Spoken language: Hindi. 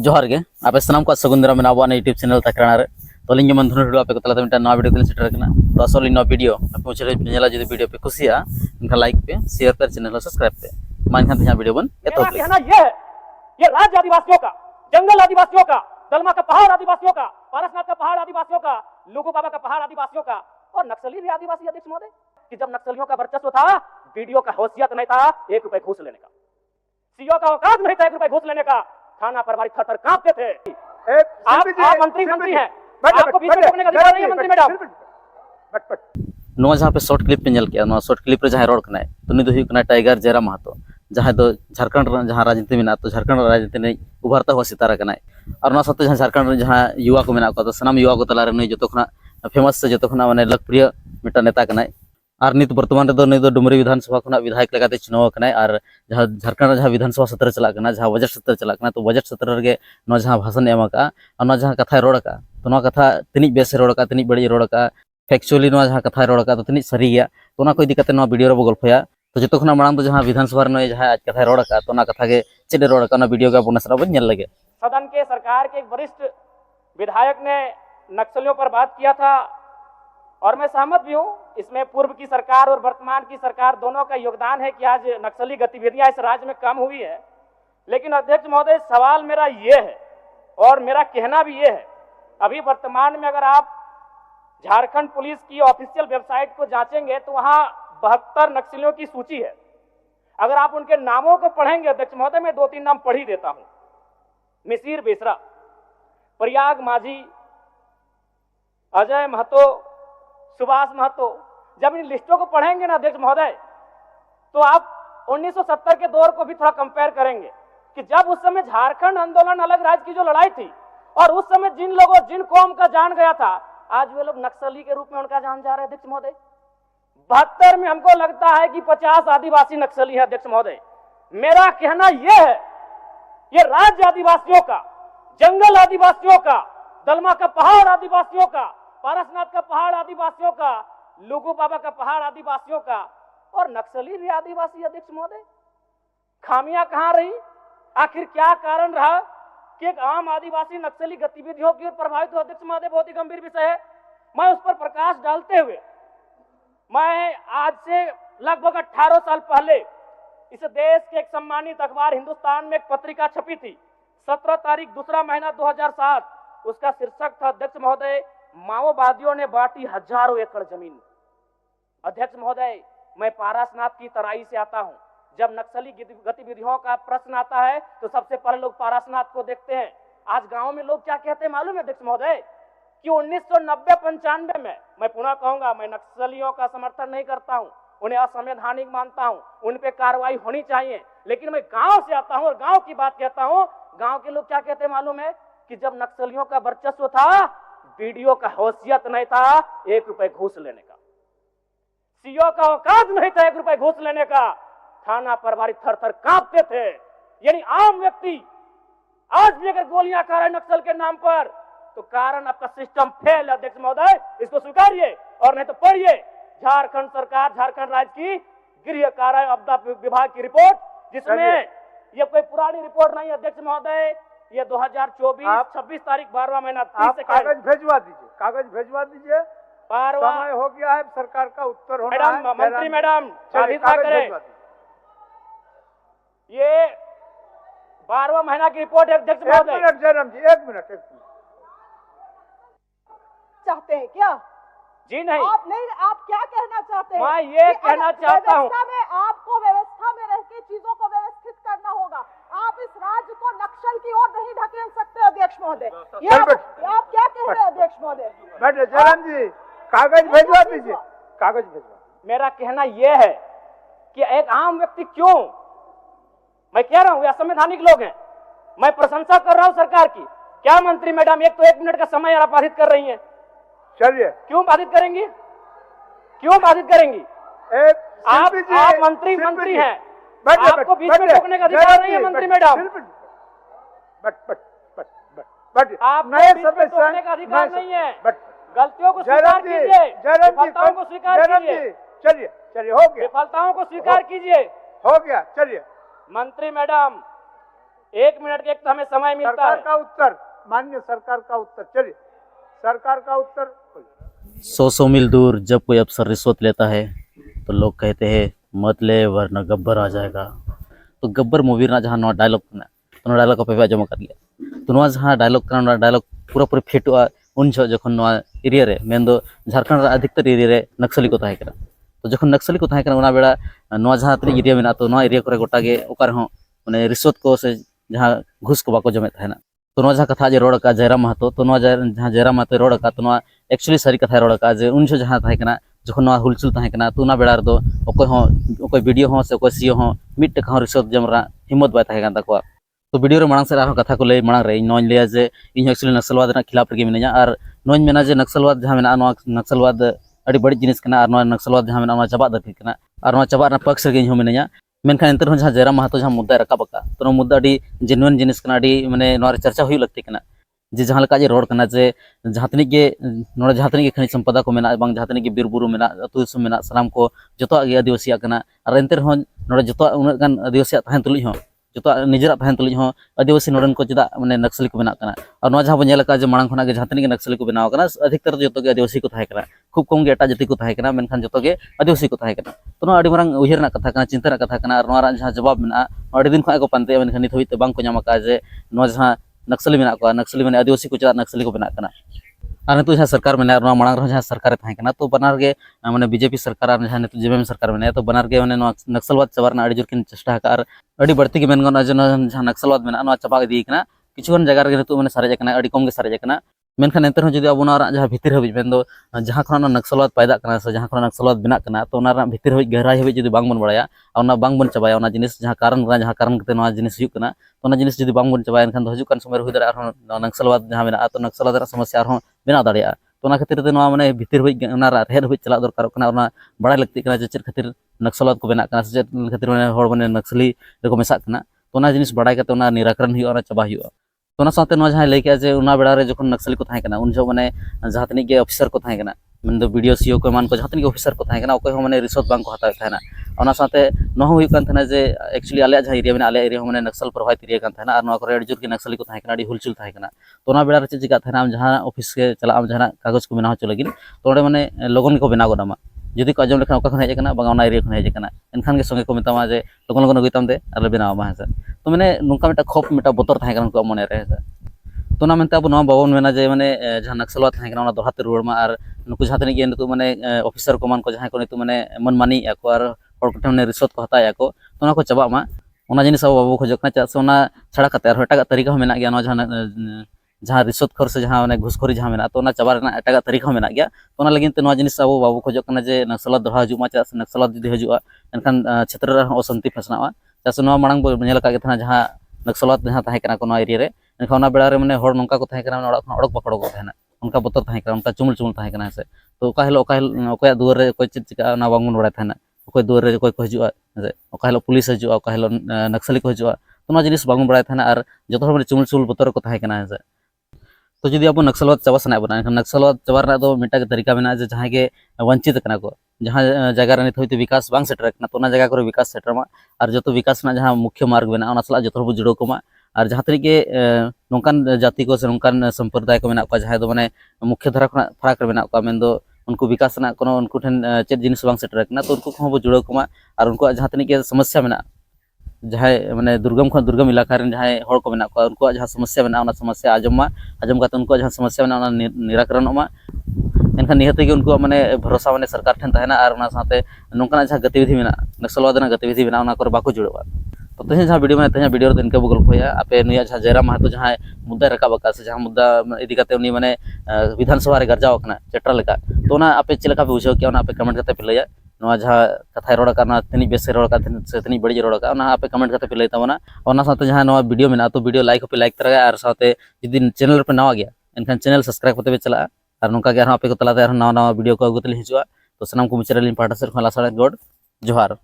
जोहार गे आप सामान को सगुंदरा में अब यूट्यूब चैनल तकराना तो लिंग मन धुन आप तलाते नवा वीडियो तेल सेटर तो असल इन वीडियो आप मुझे नेला जो वीडियो पे खुशिया इनका लाइक पे शेयर पे चैनल सब्सक्राइब पे मान खान यहाँ वीडियो बन कहना ये राज्य आदिवासियों का, जंगल आदिवासियों का, दलमा का पहाड़ आदिवासियों का, पारसनाथ का पहाड़ आदिवासियों का, लुगु बाबा का पहाड़ आदिवासियों का और नक्सली भी आदिवासी अध्यक्ष महोदय कि जब नक्सलियों का वर्चस्व था वीडियो का हैसियत नहीं था 1 रुपए घूस लेने का, सीओ का औकात नहीं था 1 रुपए घूस लेने का, थाना प्रभारी थर-थर कांपते थे। आप मंत्री हैं, आपको बीच में रोकने का अधिकार नहीं है मंत्री मैडम। नवा जहाँ पे शॉर्ट क्लिप पे नल किया शॉर्ट क्लिप रे जहाँ रोड कनाय तो नि दो हुई कनाय टाइगर जयराम महतो जहाँ दो झारखंड जहाँ राजनीति में तो झारखंड राजनीति ने उभरता हुआ सितारा कनाय और ना साथ जहाँ झारखंड जहाँ युवा को मेना तो सानाम युवा को तला रे जो तो फेमस से जो तो माने लोकप्रिय मिटा नेता कनाय और नित वर्तमान रे दो डुमरी विधानसभा खुना विधायक लगाते चुनाव कनाय और जहाँ झारखंड जहाँ विधानसभा सत्र चला कना जहाँ बजट सत्र चला कना तो बजट सत्र रे न जहाँ भाषण एम का और न जहाँ कथा रोड़ का तो न कथा तिनी बेस रोड़ का तिनी बड़ी रोड़ का फैक्चुअली जहाँ कथा रोड़ का तो तिनी सरी गया तो ना को इदी कते वीडियो रे गल्पया तो जो खुना मांग तो जहाँ विधानसभा रे जहाँ आज कथा रोड़ का तो ना कथा के चेडे रोड़ का वीडियो का बोनसरा बन नेल लगे। सदन के सरकार के एक वरिष्ठ विधायक ने नक्सलियों पर बात किया था और मैं सहमत भी हूं, इसमें पूर्व की सरकार और वर्तमान की सरकार दोनों का योगदान है कि आज नक्सली गतिविधियां इस राज्य में कम हुई है। लेकिन अध्यक्ष महोदय सवाल मेरा ये है और मेरा कहना भी ये है, अभी वर्तमान में अगर आप झारखंड पुलिस की ऑफिशियल वेबसाइट को जांचेंगे तो वहां 72 नक्सलियों की सूची है। अगर आप उनके नामों को पढ़ेंगे अध्यक्ष महोदय, मैं 2-3 नाम पढ़ ही देता हूं। मिसिर बेसरा, प्रयाग माझी, अजय महतो, सुभाष महतो। जब इन लिस्टों को पढ़ेंगे ना अध्यक्ष महोदय तो आप 1970 के दौर को भी थोड़ा कंपेयर करेंगे कि जब उस समय झारखंड आंदोलन अलग राज्य की जो लड़ाई थी और उस समय जिन लोगों जिन कौम का जान गया था आज वे लोग नक्सली के रूप में उनका जान जा रहे हैं अध्यक्ष महोदय। 72 में हमको लगता है कि 50 आदिवासी नक्सली है अध्यक्ष महोदय। मेरा कहना यह है, ये राज्य आदिवासियों का, जंगल आदिवासियों का, दलमा का पहाड़ आदिवासियों का, पारसनाथ का पहाड़ आदिवासियों का, लुगु बाबा का पहाड़ आदिवासियों का और नक्सली भी आदिवासी अध्यक्ष महोदय। खामियां कहां रही? आखिर क्या कारण रहा कि एक आम आदिवासी नक्सली गतिविधियों की ओर प्रभावित हुआ? अध्यक्ष महोदय बहुत ही गंभीर विषय है। मैं उस पर प्रकाश डालते हुए मैं आज से लगभग 18 साल पहले इस देश के एक सम्मानित अखबार हिंदुस्तान में एक पत्रिका छपी थी, 17 तारीख दूसरा महीना 2007। उसका शीर्षक था अध्यक्ष महोदय, माओवादियों ने बांटी हजारों एकड़ जमीन। अध्यक्ष महोदय, मैं पारसनाथ की तराई से आता हूं। जब नक्सली गतिविधियों का प्रश्न आता है तो सबसे पहले लोग पारसनाथ को देखते हैं। आज गांव में लोग क्या कहते हैं मालूम है अध्यक्ष महोदय कि 1990-95 में, मैं पुनः कहूंगा, मैं नक्सलियों का समर्थन नहीं करता हूं, उन्हें असंवैधानिक मानता हूं, उन पे कार्रवाई होनी चाहिए, लेकिन मैं गांव से आता हूं और गांव की बात कहता हूं। गांव के लोग क्या कहते हैं मालूम है कि जब नक्सलियों का वर्चस्व था वीडियो का हैसियत नहीं था 1 रुपए घूस लेने का, सीओ का औकात नहीं था 1 रुपए घूस लेने का, थाना प्रभारी थर-थर कांपते थे। यानी आम व्यक्ति आज भी अगर गोलियां खा रहे नक्सल के नाम पर तो कारण आपका सिस्टम फेल है अध्यक्ष महोदय, इसको स्वीकारिए और नहीं तो पढ़िए झारखंड सरकार, झारखंड राज्य की गृह कार्य आपदा विभाग की रिपोर्ट, जिसमें यह कोई पुरानी रिपोर्ट नहीं अध्यक्ष महोदय, ये 2024 26 तारीख 12वां महीना 30 से कागज भिजवा दीजिए, समय हो गया है, सरकार का उत्तर होना है। मैडम, मंत्री मैडम बाधित ना करें, ये 12वां महीना की रिपोर्ट है अध्यक्ष महोदय। एक मिनट जयराम जी, एक मिनट चाहते हैं क्या? जी नहीं, आप क्या कहना चाहते हैं? मैं ये कहना चाहता हूँ, आपको व्यवस्था में रह के चीजों को व्यवस्थित करना होगा। आप इस राज्य को नक्सल की ओर नहीं ढकेल सकते अध्यक्ष महोदय। आप क्या कह रहे हैं अध्यक्ष महोदय? बैठे जयराम जी, कागज भिजवा दीजिए, कागज भिजवा। मेरा कहना यह है कि एक आम व्यक्ति क्यों, मैं कह रहा हूं असंवैधानिक लोग हैं, मैं प्रशंसा कर रहा हूं सरकार की। क्या मंत्री मैडम, एक तो 1 मिनट का समय आप बाधित कर रही हैं, चलिए क्यों बाधित करेंगी? क्यों बाधित करेंगी? आप मंत्री हैं, आपको बीच में रोकने का अधिकार नहीं है मंत्री मैडम। आप बीच में रोकने का अधिकार नहीं है। गलतियों को स्वीकार कीजिए, विफलताओं को स्वीकार कीजिए। चलिए हो गया, विफलताओं को स्वीकार कीजिए, हो गया। चलिए मंत्री मैडम, 1 मिनट के एक तो हमें समय मिलता सरकार है। का उत्तर, माननीय सरकार का उत्तर, चलिए सरकार का उत्तर। 100 मील दूर जब कोई अफसर रिश्वत लेता है तो लोग कहते हैं मत ले वरना गब्बर आ जाएगा। तो गब्बर मूवी जहाँ डायलॉग तो डायलॉग पे आजम कर गया तो जहाँ डायलॉग डायलॉग पूरा पूरी फिटुआ उन जखन एरिया रे मेन दो झारखंड अधिकतर एरिया रे नक्सली को ताहे करा। तो जखन नक्सली को ताहे करा उना बेड़ा जहाँ तीन एरिया में तो एरिया को गोटा गे माने रिश्वत को से जहाँ घुस को बाको जमे ताहेना। तो जहाँ कथा रोड़ का जयराम महतो तो जहाँ जयराम महतो रोड़ का तो एक्चुअली सारी कथा रोड़ का जे उन जहाँ ताहे कना जखन हुलचुल ताहे कना तो बेड़ा रे अकोय वीडियो हो से अकोय सीओ हो मिट टका रिश्वत जमरा हिम्मत बाय ताहे कन ताकोआ। तो वीडियो रे मांग से कथा को लय मांग रे इन लिया जे इन एक्चुअली नक्सलवाद खिलाफ रे मिना और नोन मेना जे नक्सलवाद जहाँ मेना नक्सलवाद अड़ी बड़ी जिनिस कना और नक्सलवाद जहाँ मेना चाबा दरकार कना और चाबा पक्ष रे इन मिना मेनखान एंतर जहाँ जयराम महतो जहाँ मुद्दा रकाब का तो मुद्दा अड़ी जेनुइन जिनिस कना अड़ी माने नोर चर्चा हुई लगती कना जे जहाँ लका जे रोड कना जे जहाँ तनिक गे नोर जहाँ तनिक खनिज संपदा को मेना बांग जहाँ तनिक गे बिरबुरु मेना अतु दिसम मेना सानाम को जतो गे आदिवासी कना और एंतर नोर जतो उन गान आदिवासी ताहेन तुलुज हो जो निजरा तहन तुलुज हो आदिवासी नोडन को चेदा माने नक्सली को बना कना और जहाँ बन का मांग खुना जहाँ तनिक नक्सली को बनाव कना अधिकतर जो आदिवासी को ताहे कना खूब कम गे एटा जाति को ताहे कना मेनखान जो आदिवासी को ताहे कना तो अड़ी मांग उयहर कथा कना चिंता कथा कना और जहाँ जवाब मेना अड़ी दिन को पानते मेनखान नित हबिते बांग को नाम का जे जहाँ नक्सली मेना को नक्सली माने आदिवासी को चेदा नक्सली को बना कना और नित जहाँ सरकार में मांग जहाँ सरकार ताहे कना तो बनार गे माने बीजेपी सरकार और जहाँ नित जेएमएम सरकार में तो बनार गे माने नक्सलवाद चाबारना अड़ी जोर किन चेष्टा और अड़ी बढ़ती के मेन गना जहाँ नक्सलवाद में चाबा इदी कना किछुगन जगह रे नित माने सारेज कना अड़ी कम गे सारेज कना मेनखान एंतर जुदी अब जहाँ भितर हबी मेन दो जहाँ खन नक्सलवाद पैदा कना से जहाँ खन नक्सलवाद बना कना तो भितर हबी गहराई हबी जुदी बांग बन बड़ाया और बांग बन चाबाया जिनिस जहाँ कारण कते जिनिस हुई कना तो जिनिस जुदी बांग बन चाबाया एनखान हजूक समय हुई दाड़ा नक्सलवाद जहाँ मेना तो नक्सलवाद समस्या बना दाड़ा तो खातिर ते माने भितर हबी रेहर हबी चला दरकार बड़ा लगती है चेद खातिर नक्सलवाद को बना चेद खातिर माने नक्सली रेको मेसा तो जिनिस बड़ा करते निराकरण हुआ चाबा हुआ तो साथे जहाँ लैके जे बेड़ा रे जखन नक्सली को ताहे कना उन जो माने जहाँ तनिक गे ऑफिसर को ताहे कना मेन वीडियो सीओ को मान को जहाँ तनिक ऑफिसर को ताहे कना अकोय हो माने रिश्वत बांग को हताव थाना और साथे हुई कान थाना जे एक्चुअली आले जहाँ एरिया में आले एरिया माने नक्सल प्रभावित एरिया कान थाना और नवा करे अड़ी जोर के नक्सली को ताहे कना अड़ी हुलचुल ताहे कना तो बेड़ा रे चेद चिका थाना जहाँ ऑफिस के चला जहाँ कागज को बनाव चो लगिन तो माने लगन को बनाव गोदामा जुदी को आजम लेखा ओका खन हेज कना बांगा एरिया खन हेज कना एनखान गे संगे को मेतामा जे लगन लगन अगुइताम दे आर बनावा हेसे तो माने नुका मेटा खोप मेटा बोतर ताहे कना उनको मने रे हेसे तो मेनते अब बाबन मेना जे माने जहाँ नक्सलवाद ताहे कना दोहराते रुआरमा और नुकु जहाँ तनिक नित माने ऑफिसर को मान को जहाँ को नित माने मन मानी को और हर कोठे रिश्वत को हताया को तो को चाबा जिनिस अब बाबू खोज चेदा से छाड़ा करते एटा तरीका मेना गया जहाँ रिश्वत खर से जहाँ घुसखोरी जहाँ मेना तो चाबा एटा तरीका मेना गया तो लगिन ते जिनिस अब बाबू खोज जे नक्सलवाद दोहरा हजुमा चेदा से नक्सलवाद जुदी हजुआ एनखान क्षेत्र अशांति फैसनावा चेदा से मांग नेल जहाँ नक्सलवाद जहाँ ताहे कना को एरिया रे एनखान बेड़ा रे माने हर नौका को ताहे कना अड़क पकड़ को ताहेना उनका बोतर ताहे कना उनका चुमुल चुमुल ताहे कना से तो ओका हिलो अकोय दुआर रे अकोय चेद चिका बांग बड़ा ताहेना अकोय दुआर रे अकोय को हजुआ ओका हिलो पुलिस हजुआ ओका हिलो नक्सली को हजुआ तो जिनिस बांग बड़ा ताहेना और जतो हर माने चुमुल चुमुल बोतर को ताहे कना से तो जुदी अब नक्सलवाद चाबा सना बना एनखान नक्सलवाद चाबा दो मिटा तरीका मेना जे जहाँ के वंचित कना को जहाँ जगह रे नित होइते विकास बांग सेटर कना तो जगह को विकास सेटरमा और जो विकास ना जहाँ मुख्य मार्ग बना सला जो हर जुड़ो कमा और जहाँ तरीक नौकान जाति को से नौकान संप्रदाय को मेना जहाँ दो माने मुख्य धारा खुना फराक मेना मेन दो उनको विकास ना कोनो उनको ठेन चेद जिनिस बांग सेटर कना तो उनको को जुड़ो कमा और उनको जहाँ तनिक समस्या मेना जहाँ माने दुर्गम इलाका जहाँ हर को मेना उनको जहाँ समस्या मेना समस्या आजम करते उनको जहाँ समस्या मेना निराकरण एनखान निहत उनको माने भरोसा माने सरकार ठेन तहना और साथे नौकाना जहाँ गतिविधि मेना नक्सलवाद गतिविधि मेना बाको जुड़वा तो तेज जहाँ वीडियो में वीडियो इनके बो गल्पया आपे नुया जहाँ जयराम महतो जहाँ मुद्दा रकाब से जहाँ मुद्दा इदी करते उनी माने विधानसभा रे गरजाव कना चेट्रा लेका तो आपे चेलका पे बुझाव किया आपे कमेंट करते पे लैया नवा जहाँ कथा रोड़ का तिनी बेस रोड़ का से तिनी बड़ी रोड़ का आपे कमेंट करते पे लैता और साथे जहाँ नवा वीडियो में तो वीडियो लाइक पे लाइक तरगा और साथे जदि चैनल पे नवा गया एनखान चैनल सब्सक्राइब करते पे चला और नौका गे आपे को तलाते नवा नवा वीडियो को अगुतली हिजुआ तो सनाम को मुचरा लिन पाटा सर खला सारा गॉड जोहार।